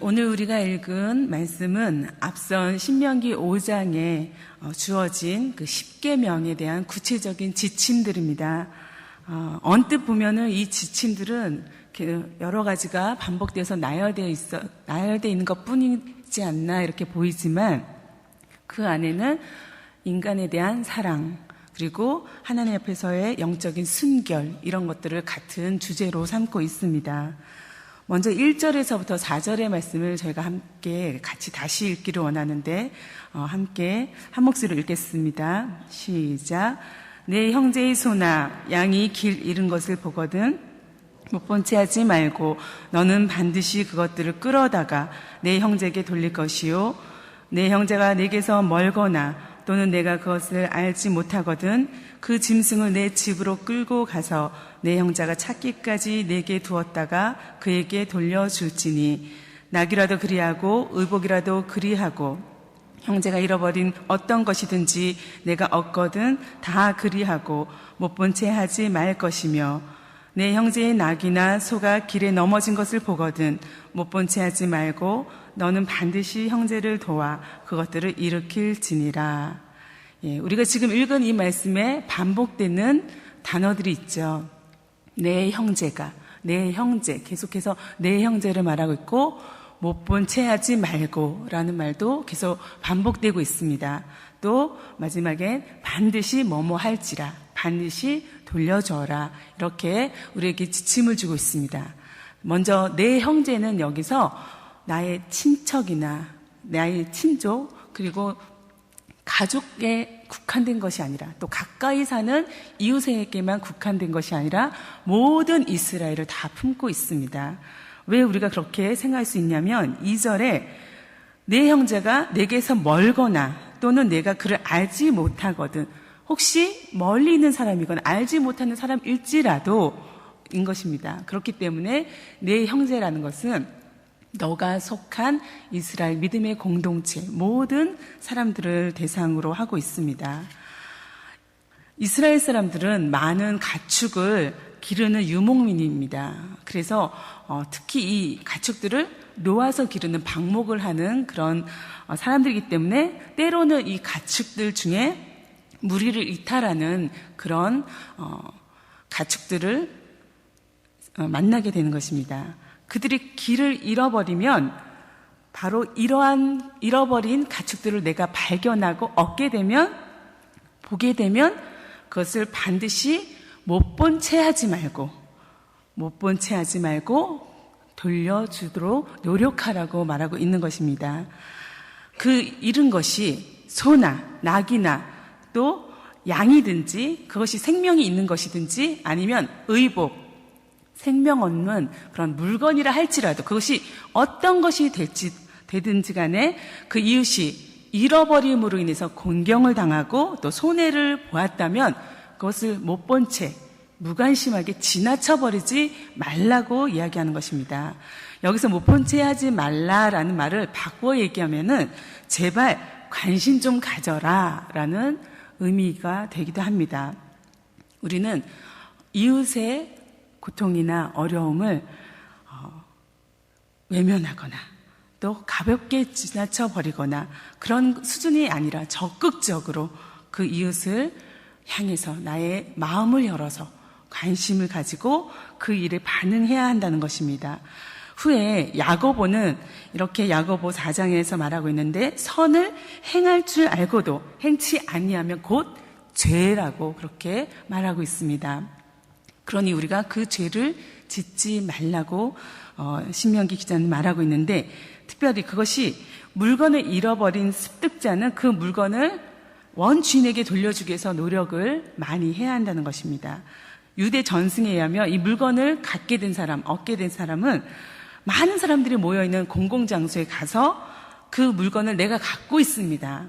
오늘 우리가 읽은 말씀은 앞선 신명기 5장에 주어진 그 10계명에 대한 구체적인 지침들입니다. 언뜻 보면은 이 지침들은 여러 가지가 반복돼서 나열되어 있는 것 뿐이지 않나 이렇게 보이지만 그 안에는 인간에 대한 사랑, 그리고 하나님 앞에서의 영적인 순결, 이런 것들을 같은 주제로 삼고 있습니다. 먼저 1절에서부터 4절의 말씀을 저희가 함께 같이 다시 읽기를 원하는데 함께 한 목소리로 읽겠습니다. 시작. 내 형제의 소나 양이 길 잃은 것을 보거든 못 본 채 하지 말고 너는 반드시 그것들을 끌어다가 내 형제에게 돌릴 것이요 내 형제가 내게서 멀거나 또는 내가 그것을 알지 못하거든 그 짐승을 내 집으로 끌고 가서 내 형제가 찾기까지 내게 두었다가 그에게 돌려줄지니 낙이라도 그리하고 의복이라도 그리하고 형제가 잃어버린 어떤 것이든지 내가 얻거든 다 그리하고 못 본 채 하지 말 것이며 내 형제의 낙이나 소가 길에 넘어진 것을 보거든 못 본 채 하지 말고 너는 반드시 형제를 도와 그것들을 일으킬지니라. 우리가 지금 읽은 이 말씀에 반복되는 단어들이 있죠. 내 형제가, 내 형제, 계속해서 내 형제를 말하고 있고 못 본 채 하지 말고 라는 말도 계속 반복되고 있습니다. 또 마지막엔 반드시 뭐뭐 할지라, 반드시 돌려줘라, 이렇게 우리에게 지침을 주고 있습니다. 먼저 내 형제는 여기서 나의 친척이나 나의 친족, 그리고 가족에 국한된 것이 아니라 또 가까이 사는 이웃에게만 국한된 것이 아니라 모든 이스라엘을 다 품고 있습니다. 왜 우리가 그렇게 생각할 수 있냐면 2절에 내 형제가 내게서 멀거나 또는 내가 그를 알지 못하거든, 혹시 멀리 있는 사람이거나 알지 못하는 사람일지라도 인 것입니다. 그렇기 때문에 내 형제라는 것은 너가 속한 이스라엘 믿음의 공동체, 모든 사람들을 대상으로 하고 있습니다. 이스라엘 사람들은 많은 가축을 기르는 유목민입니다. 그래서 특히 이 가축들을 놓아서 기르는 방목을 하는 그런 사람들이기 때문에 때로는 이 가축들 중에 무리를 이탈하는 그런 가축들을 만나게 되는 것입니다. 그들이 길을 잃어버리면 바로 이러한 잃어버린 가축들을 내가 발견하고 얻게 되면, 보게 되면 그것을 반드시 못 본 채 하지 말고 돌려주도록 노력하라고 말하고 있는 것입니다. 그 잃은 것이 소나 낙이나 또 양이든지 그것이 생명이 있는 것이든지 아니면 의복, 생명 얻는 그런 물건이라 할지라도 그것이 어떤 것이 되든지 간에 그 이웃이 잃어버림으로 인해서 곤경을 당하고 또 손해를 보았다면 그것을 못 본 채 무관심하게 지나쳐버리지 말라고 이야기하는 것입니다. 여기서 못 본 채 하지 말라라는 말을 바꿔 얘기하면은 제발 관심 좀 가져라 라는 의미가 되기도 합니다. 우리는 이웃의 고통이나 어려움을 외면하거나 또 가볍게 지나쳐버리거나 그런 수준이 아니라 적극적으로 그 이웃을 향해서 나의 마음을 열어서 관심을 가지고 그 일에 반응해야 한다는 것입니다. 후에 야고보는 이렇게 야고보 4장에서 말하고 있는데 선을 행할 줄 알고도 행치 아니하면 곧 죄라고 그렇게 말하고 있습니다. 그러니 우리가 그 죄를 짓지 말라고 신명기 기자는 말하고 있는데, 특별히 그것이 물건을 잃어버린 습득자는 그 물건을 원주인에게 돌려주기 위해서 노력을 많이 해야 한다는 것입니다. 유대 전승에 의하면 이 물건을 얻게 된 사람은 많은 사람들이 모여있는 공공장소에 가서 그 물건을 내가 갖고 있습니다,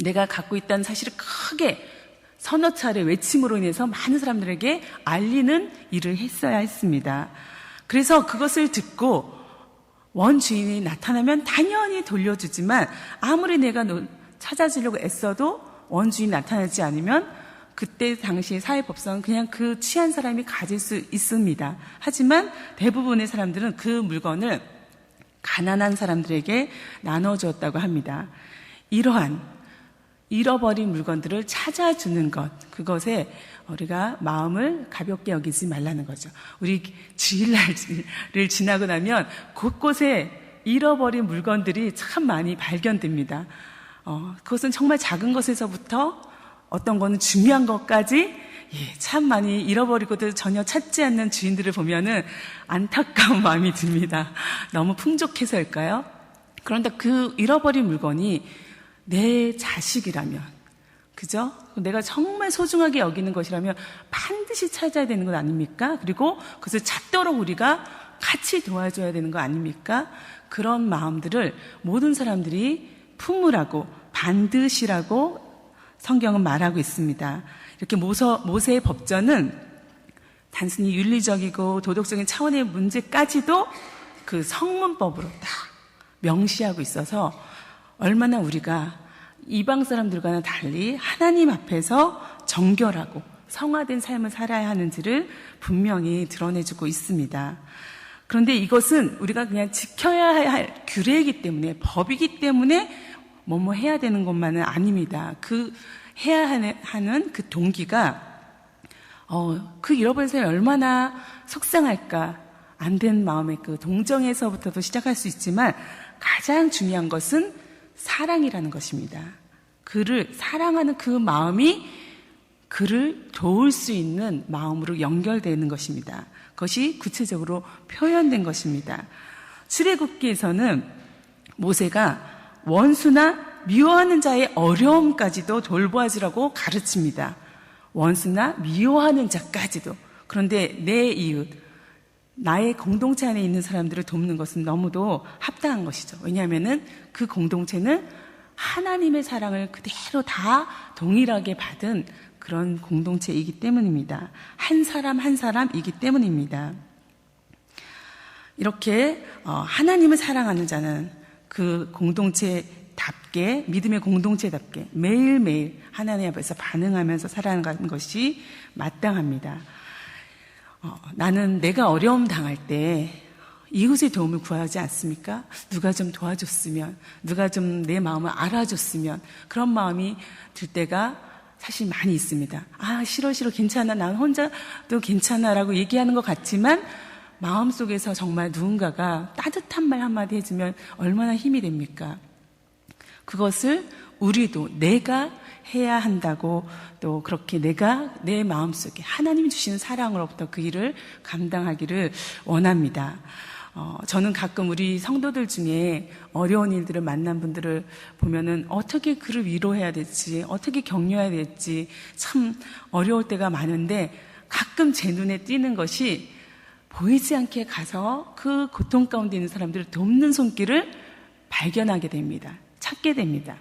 내가 갖고 있다는 사실을 크게 서너 차례 외침으로 인해서 많은 사람들에게 알리는 일을 했어야 했습니다. 그래서 그것을 듣고 원주인이 나타나면 당연히 돌려주지만 아무리 내가 찾아주려고 애써도 원주인이 나타나지 않으면 그때 당시 사회법상은 그냥 그 취한 사람이 가질 수 있습니다. 하지만 대부분의 사람들은 그 물건을 가난한 사람들에게 나눠주었다고 합니다. 이러한 잃어버린 물건들을 찾아주는 것, 그것에 우리가 마음을 가볍게 여기지 말라는 거죠. 우리 주일날을 지나고 나면 곳곳에 잃어버린 물건들이 참 많이 발견됩니다. 그것은 정말 작은 것에서부터 어떤 거는 중요한 것까지 참 많이 잃어버리고도 전혀 찾지 않는 주인들을 보면은 안타까운 마음이 듭니다. 너무 풍족해서일까요? 그런데 그 잃어버린 물건이 내 자식이라면, 그죠? 내가 정말 소중하게 여기는 것이라면 반드시 찾아야 되는 것 아닙니까? 그리고 그것을 찾도록 우리가 같이 도와줘야 되는 거 아닙니까? 그런 마음들을 모든 사람들이 품으라고, 반드시라고 성경은 말하고 있습니다. 이렇게 모세의 법전은 단순히 윤리적이고 도덕적인 차원의 문제까지도 그 성문법으로 딱 명시하고 있어서 얼마나 우리가 이방 사람들과는 달리 하나님 앞에서 정결하고 성화된 삶을 살아야 하는지를 분명히 드러내주고 있습니다. 그런데 이것은 우리가 그냥 지켜야 할 규례이기 때문에, 법이기 때문에 뭐뭐 해야 되는 것만은 아닙니다. 그 해야 하는 그 동기가 그 잃어버린 사람이 얼마나 속상할까, 안 된 마음의 그 동정에서부터도 시작할 수 있지만 가장 중요한 것은 사랑이라는 것입니다. 그를 사랑하는 그 마음이 그를 도울 수 있는 마음으로 연결되는 것입니다. 그것이 구체적으로 표현된 것입니다. 출애굽기에서는 모세가 원수나 미워하는 자의 어려움까지도 돌보아주라고 가르칩니다. 원수나 미워하는 자까지도. 그런데 내 이웃, 나의 공동체 안에 있는 사람들을 돕는 것은 너무도 합당한 것이죠. 왜냐하면은 그 공동체는 하나님의 사랑을 그대로 다 동일하게 받은 그런 공동체이기 때문입니다. 한 사람 한 사람이기 때문입니다. 이렇게 하나님을 사랑하는 자는 그 공동체답게, 믿음의 공동체답게 매일매일 하나님 앞에서 반응하면서 살아가는 것이 마땅합니다. 나는 내가 어려움 당할 때 이웃의 도움을 구하지 않습니까? 누가 좀 도와줬으면, 누가 좀 내 마음을 알아줬으면, 그런 마음이 들 때가 사실 많이 있습니다. 싫어 괜찮아, 난 혼자도 괜찮아 라고 얘기하는 것 같지만 마음속에서 정말 누군가가 따뜻한 말 한마디 해주면 얼마나 힘이 됩니까? 그것을 우리도 내가 해야 한다고, 또 그렇게 내가 내 마음속에 하나님이 주시는 사랑으로부터 그 일을 감당하기를 원합니다. 저는 가끔 우리 성도들 중에 어려운 일들을 만난 분들을 보면은 어떻게 그를 위로해야 될지, 어떻게 격려해야 될지 참 어려울 때가 많은데, 가끔 제 눈에 띄는 것이 보이지 않게 가서 그 고통 가운데 있는 사람들을 돕는 손길을 발견하게 됩니다. 찾게 됩니다.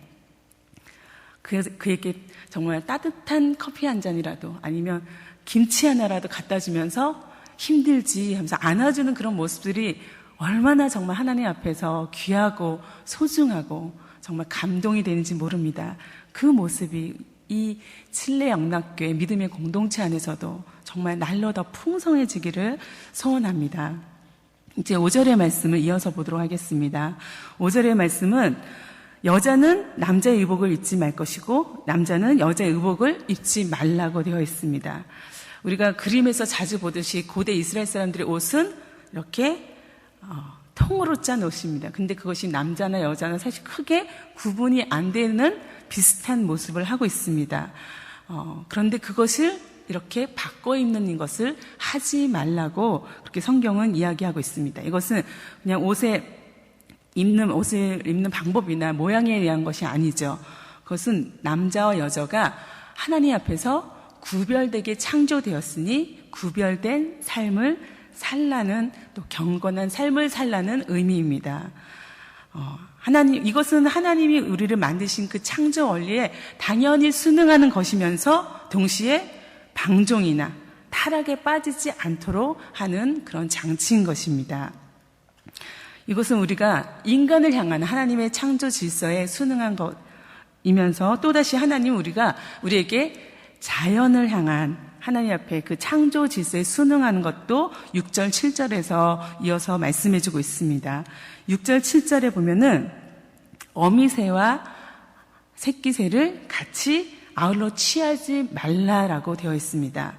그에게 정말 따뜻한 커피 한 잔이라도, 아니면 김치 하나라도 갖다 주면서 힘들지 하면서 안아주는 그런 모습들이 얼마나 정말 하나님 앞에서 귀하고 소중하고 정말 감동이 되는지 모릅니다. 그 모습이 이 칠레 영락교회 믿음의 공동체 안에서도 정말 날로 더 풍성해지기를 소원합니다. 이제 5절의 말씀을 이어서 보도록 하겠습니다. 5절의 말씀은 여자는 남자의 의복을 입지 말 것이고 남자는 여자의 의복을 입지 말라고 되어 있습니다. 우리가 그림에서 자주 보듯이 고대 이스라엘 사람들의 옷은 이렇게 통으로 짠 옷입니다. 근데 그것이 남자나 여자나 사실 크게 구분이 안 되는 비슷한 모습을 하고 있습니다. 그런데 그것을 이렇게 바꿔 입는 것을 하지 말라고 그렇게 성경은 이야기하고 있습니다. 이것은 그냥 옷을 입는 방법이나 모양에 대한 것이 아니죠. 그것은 남자와 여자가 하나님 앞에서 구별되게 창조되었으니 구별된 삶을 살라는, 또 경건한 삶을 살라는 의미입니다. 이것은 하나님이 우리를 만드신 그 창조 원리에 당연히 순응하는 것이면서 동시에 방종이나 타락에 빠지지 않도록 하는 그런 장치인 것입니다. 이것은 우리가 인간을 향한 하나님의 창조 질서에 순응한 것이면서 또다시 하나님 우리에게 자연을 향한 하나님 앞에 그 창조 질서에 순응하는 것도 6절, 7절에서 이어서 말씀해주고 있습니다. 6절, 7절에 보면은 어미새와 새끼새를 같이 아울러 취하지 말라라고 되어 있습니다.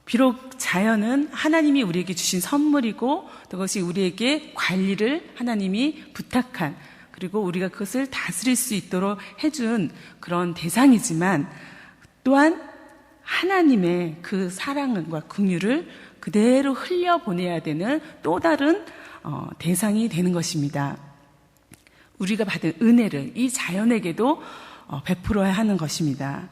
비록 자연은 하나님이 우리에게 주신 선물이고 그것이 우리에게 관리를 하나님이 부탁한, 그리고 우리가 그것을 다스릴 수 있도록 해준 그런 대상이지만 또한 하나님의 그 사랑과 긍휼을 그대로 흘려보내야 되는 또 다른 대상이 되는 것입니다. 우리가 받은 은혜를 이 자연에게도 베풀어야 하는 것입니다.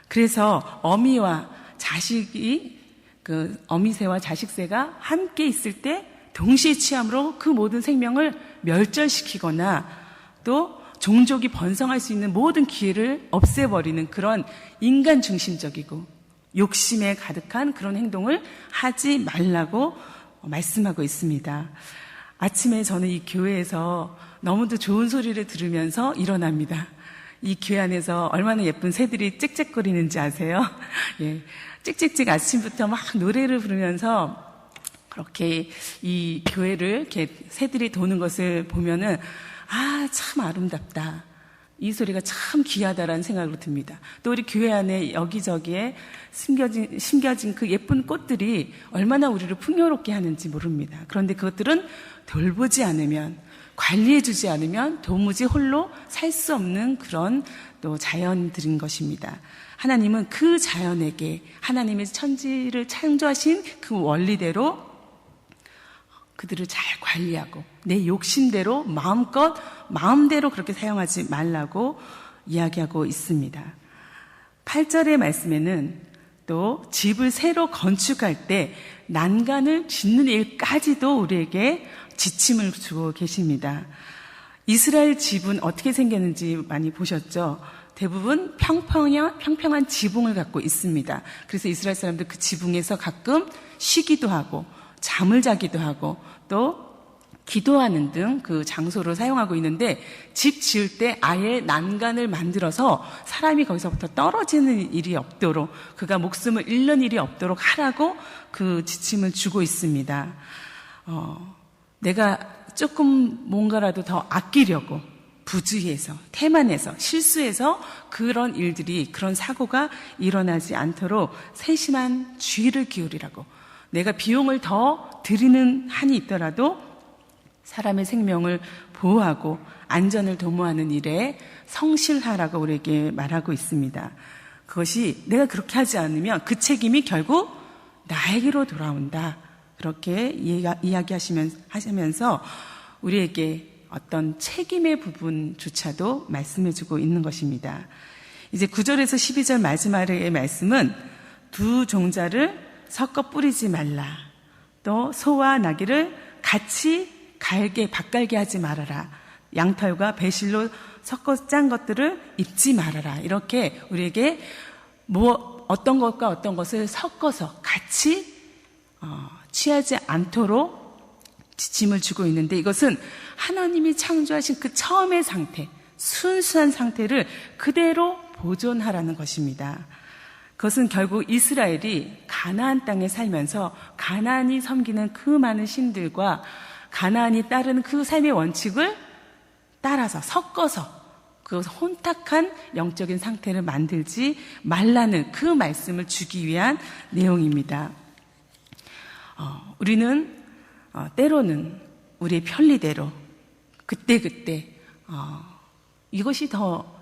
그래서 어미와 자식이, 그 어미새와 자식새가 함께 있을 때 동시에 취함으로 그 모든 생명을 멸절시키거나 또 종족이 번성할 수 있는 모든 기회를 없애버리는 그런 인간 중심적이고 욕심에 가득한 그런 행동을 하지 말라고 말씀하고 있습니다. 아침에 저는 이 교회에서 너무도 좋은 소리를 들으면서 일어납니다. 이 교회 안에서 얼마나 예쁜 새들이 짹짹거리는지 아세요? 예, 찍찍찍 아침부터 막 노래를 부르면서 그렇게 이 교회를 이렇게 새들이 도는 것을 보면은 참 아름답다. 이 소리가 참 귀하다라는 생각으로 듭니다. 또 우리 교회 안에 여기저기에 심겨진 그 예쁜 꽃들이 얼마나 우리를 풍요롭게 하는지 모릅니다. 그런데 그것들은 돌보지 않으면, 관리해주지 않으면 도무지 홀로 살 수 없는 그런 또 자연들인 것입니다. 하나님은 그 자연에게 하나님의 천지를 창조하신 그 원리대로 그들을 잘 관리하고 내 욕심대로 마음대로 그렇게 사용하지 말라고 이야기하고 있습니다. 8절의 말씀에는 또 집을 새로 건축할 때 난간을 짓는 일까지도 우리에게 지침을 주고 계십니다. 이스라엘 집은 어떻게 생겼는지 많이 보셨죠? 대부분 평평한 지붕을 갖고 있습니다. 그래서 이스라엘 사람들 그 지붕에서 가끔 쉬기도 하고 잠을 자기도 하고 또 기도하는 등 그 장소를 사용하고 있는데, 집 지을 때 아예 난간을 만들어서 사람이 거기서부터 떨어지는 일이 없도록, 그가 목숨을 잃는 일이 없도록 하라고 그 지침을 주고 있습니다. 내가 조금 뭔가라도 더 아끼려고 부주의해서, 태만해서, 실수해서 그런 일들이, 그런 사고가 일어나지 않도록 세심한 주의를 기울이라고, 내가 비용을 더 들이는 한이 있더라도 사람의 생명을 보호하고 안전을 도모하는 일에 성실하라고 우리에게 말하고 있습니다. 그것이 내가 그렇게 하지 않으면 그 책임이 결국 나에게로 돌아온다. 그렇게 이야기하시면서 우리에게 어떤 책임의 부분조차도 말씀해주고 있는 것입니다. 이제 9절에서 12절 마지막의 말씀은 두 종자를 섞어 뿌리지 말라. 또 소와 나귀를 같이 밭갈게 하지 말아라. 양털과 배실로 섞어 짠 것들을 입지 말아라. 이렇게 우리에게 어떤 것과 어떤 것을 섞어서 같이 취하지 않도록 지침을 주고 있는데, 이것은 하나님이 창조하신 그 처음의 상태, 순수한 상태를 그대로 보존하라는 것입니다. 그것은 결국 이스라엘이 가나안 땅에 살면서 가나안이 섬기는 그 많은 신들과 가나안이 따르는 그 삶의 원칙을 따라서 섞어서 그 혼탁한 영적인 상태를 만들지 말라는 그 말씀을 주기 위한 내용입니다. 우리는 때로는 우리의 편리대로 그때그때 이것이 더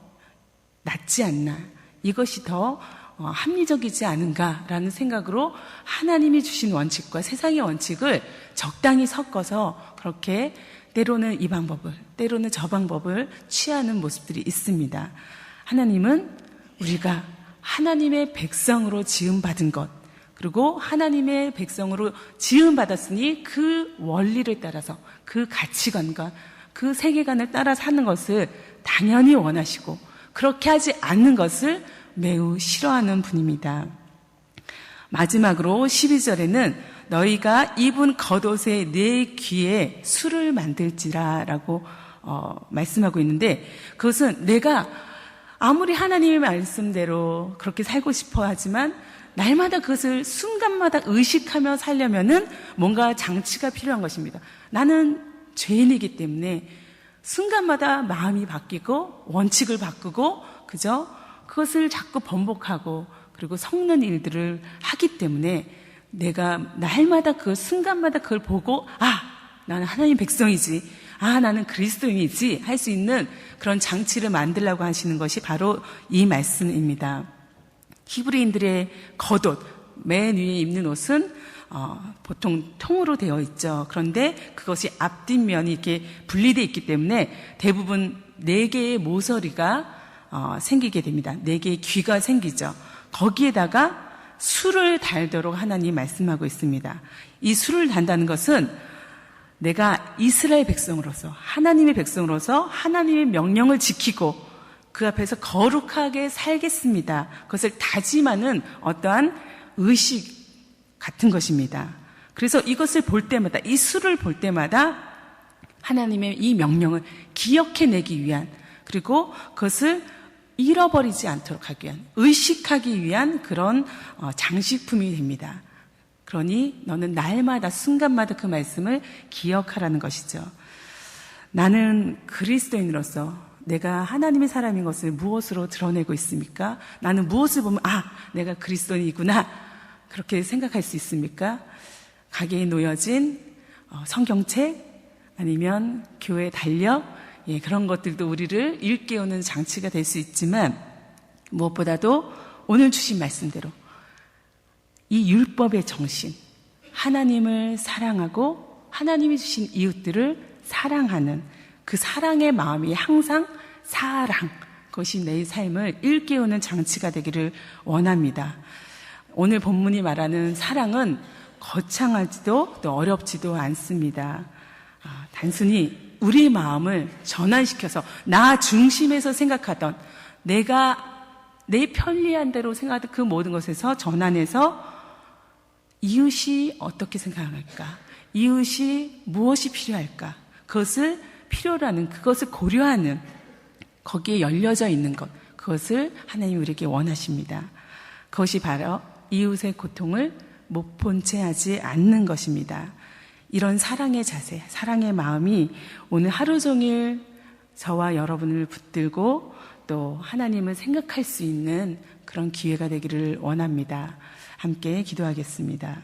낫지 않나, 이것이 더 합리적이지 않은가라는 생각으로 하나님이 주신 원칙과 세상의 원칙을 적당히 섞어서 그렇게 때로는 이 방법을, 때로는 저 방법을 취하는 모습들이 있습니다. 하나님은 우리가 하나님의 백성으로 지음받은 것, 그리고 하나님의 백성으로 지음받았으니 그 원리를 따라서, 그 가치관과 그 세계관을 따라 사는 것을 당연히 원하시고, 그렇게 하지 않는 것을 매우 싫어하는 분입니다. 마지막으로 12절에는 너희가 입은 겉옷에 내 귀에 술을 만들지라 라고 말씀하고 있는데, 그것은 내가 아무리 하나님의 말씀대로 그렇게 살고 싶어 하지만 날마다 그것을 순간마다 의식하며 살려면은 뭔가 장치가 필요한 것입니다. 나는 죄인이기 때문에 순간마다 마음이 바뀌고 원칙을 바꾸고 그죠? 그것을 자꾸 번복하고 그리고 섞는 일들을 하기 때문에 내가 날마다 그 순간마다 그걸 보고 나는 하나님 백성이지, 나는 그리스도인이지 할 수 있는 그런 장치를 만들려고 하시는 것이 바로 이 말씀입니다. 히브리인들의 겉옷, 맨 위에 입는 옷은 보통 통으로 되어 있죠. 그런데 그것이 앞뒷면이 이렇게 분리되어 있기 때문에 대부분 4개의 모서리가 생기게 됩니다. 4개의 귀가 생기죠. 거기에다가 술을 달도록 하나님이 말씀하고 있습니다. 이 술을 단다는 것은 내가 이스라엘 백성으로서, 하나님의 백성으로서 하나님의 명령을 지키고 그 앞에서 거룩하게 살겠습니다. 그것을 다짐하는 어떠한 의식 같은 것입니다. 그래서 이것을 볼 때마다, 이 술을 볼 때마다 하나님의 이 명령을 기억해내기 위한, 그리고 그것을 잃어버리지 않도록 하기 위한, 의식하기 위한 그런 장식품이 됩니다. 그러니 너는 날마다 순간마다 그 말씀을 기억하라는 것이죠. 나는 그리스도인으로서 내가 하나님의 사람인 것을 무엇으로 드러내고 있습니까? 나는 무엇을 보면 내가 그리스도인이구나 그렇게 생각할 수 있습니까? 가게에 놓여진 성경책 아니면 교회 달력 그런 것들도 우리를 일깨우는 장치가 될 수 있지만 무엇보다도 오늘 주신 말씀대로 이 율법의 정신, 하나님을 사랑하고 하나님이 주신 이웃들을 사랑하는 그 사랑의 마음이 항상 사랑, 그것이 내 삶을 일깨우는 장치가 되기를 원합니다. 오늘 본문이 말하는 사랑은 거창하지도 또 어렵지도 않습니다. 단순히 우리 마음을 전환시켜서 나 중심에서 생각하던 내가 내 편리한 대로 생각하던 그 모든 것에서 전환해서 이웃이 어떻게 생각할까? 이웃이 무엇이 필요할까? 그것을 필요로 하는, 그것을 고려하는, 거기에 열려져 있는 것, 그것을 하나님 우리에게 원하십니다. 그것이 바로 이웃의 고통을 못 본 채 하지 않는 것입니다. 이런 사랑의 자세, 사랑의 마음이 오늘 하루 종일 저와 여러분을 붙들고 또 하나님을 생각할 수 있는 그런 기회가 되기를 원합니다. 함께 기도하겠습니다.